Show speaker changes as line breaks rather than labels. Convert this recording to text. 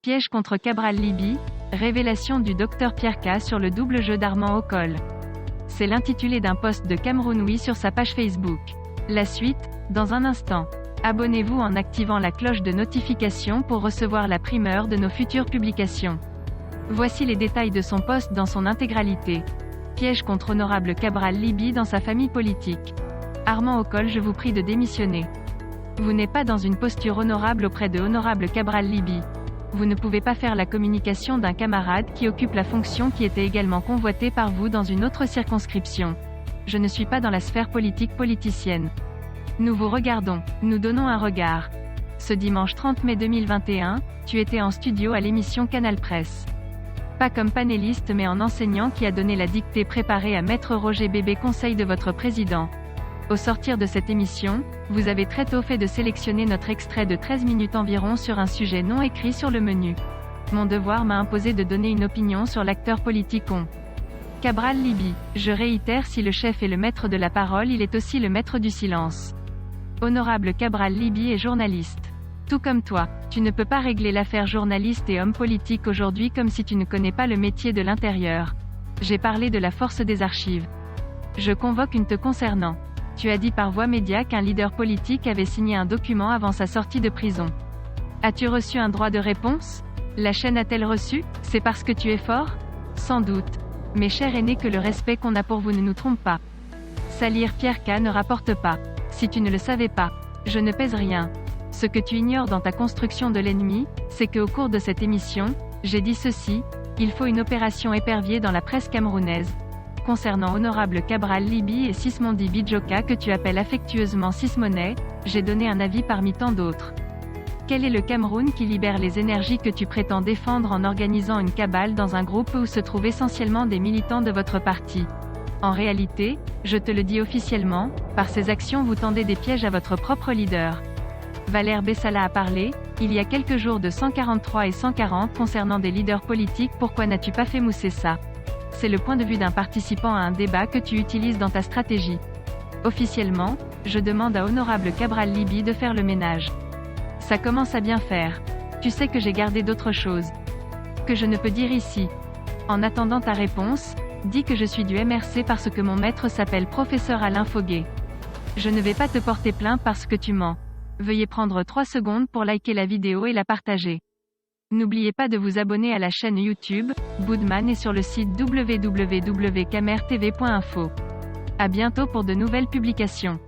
Piège contre Cabral Libye, révélation du docteur Pierre K sur le double jeu d'Armand Aucoll. C'est l'intitulé d'un post de Cameroun Oui sur sa page Facebook. La suite, dans un instant. Abonnez-vous en activant la cloche de notification pour recevoir la primeur de nos futures publications. Voici les détails de son post dans son intégralité. Piège contre Honorable Cabral Libye dans sa famille politique. Armand Aucoll, je vous prie de démissionner. Vous n'êtes pas dans une posture honorable auprès de Honorable Cabral Libye. Vous ne pouvez pas faire la communication d'un camarade qui occupe la fonction qui était également convoitée par vous dans une autre circonscription. Je ne suis pas dans la sphère politique politicienne. Nous vous regardons, nous donnons un regard. Ce dimanche 30 mai 2021, tu étais en studio à l'émission Canal Presse. Pas comme panéliste mais en enseignant qui a donné la dictée préparée à Maître Roger Bébé, conseil de votre président. Au sortir de cette émission, vous avez très tôt fait de sélectionner notre extrait de 13 minutes environ sur un sujet non écrit sur le menu. Mon devoir m'a imposé de donner une opinion sur l'acteur politique Cabral Libye. Je réitère, si le chef est le maître de la parole, il est aussi le maître du silence. Honorable Cabral Libye est journaliste. Tout comme toi, tu ne peux pas régler l'affaire journaliste et homme politique aujourd'hui comme si tu ne connais pas le métier de l'intérieur. J'ai parlé de la force des archives. Je convoque une te concernant. Tu as dit par voie média qu'un leader politique avait signé un document avant sa sortie de prison. As-tu reçu un droit de réponse? La chaîne a-t-elle reçu? C'est parce que tu es fort? Sans doute. Mes chers aînés, que le respect qu'on a pour vous ne nous trompe pas. Salir Pierre K ne rapporte pas. Si tu ne le savais pas, je ne pèse rien. Ce que tu ignores dans ta construction de l'ennemi, c'est qu'au cours de cette émission, j'ai dit ceci: il faut une opération épervier dans la presse camerounaise. Concernant Honorable Cabral Libye et Sismondi Bidjoka, que tu appelles affectueusement Sismonet, j'ai donné un avis parmi tant d'autres. Quel est le Cameroun qui libère les énergies que tu prétends défendre en organisant une cabale dans un groupe où se trouvent essentiellement des militants de votre parti? En réalité, je te le dis officiellement, par ces actions vous tendez des pièges à votre propre leader. Valère Bessala a parlé, il y a quelques jours, de 143 et 140 concernant des leaders politiques. Pourquoi n'as-tu pas fait mousser ça? C'est le point de vue d'un participant à un débat que tu utilises dans ta stratégie. Officiellement, je demande à Honorable Cabral Libye de faire le ménage. Ça commence à bien faire. Tu sais que j'ai gardé d'autres choses que je ne peux dire ici. En attendant ta réponse, dis que je suis du MRC parce que mon maître s'appelle Professeur Alain Foguet. Je ne vais pas te porter plainte parce que tu mens. Veuillez prendre 3 secondes pour liker la vidéo et la partager. N'oubliez pas de vous abonner à la chaîne YouTube Boudman et sur le site www.camertv.info. À bientôt pour de nouvelles publications.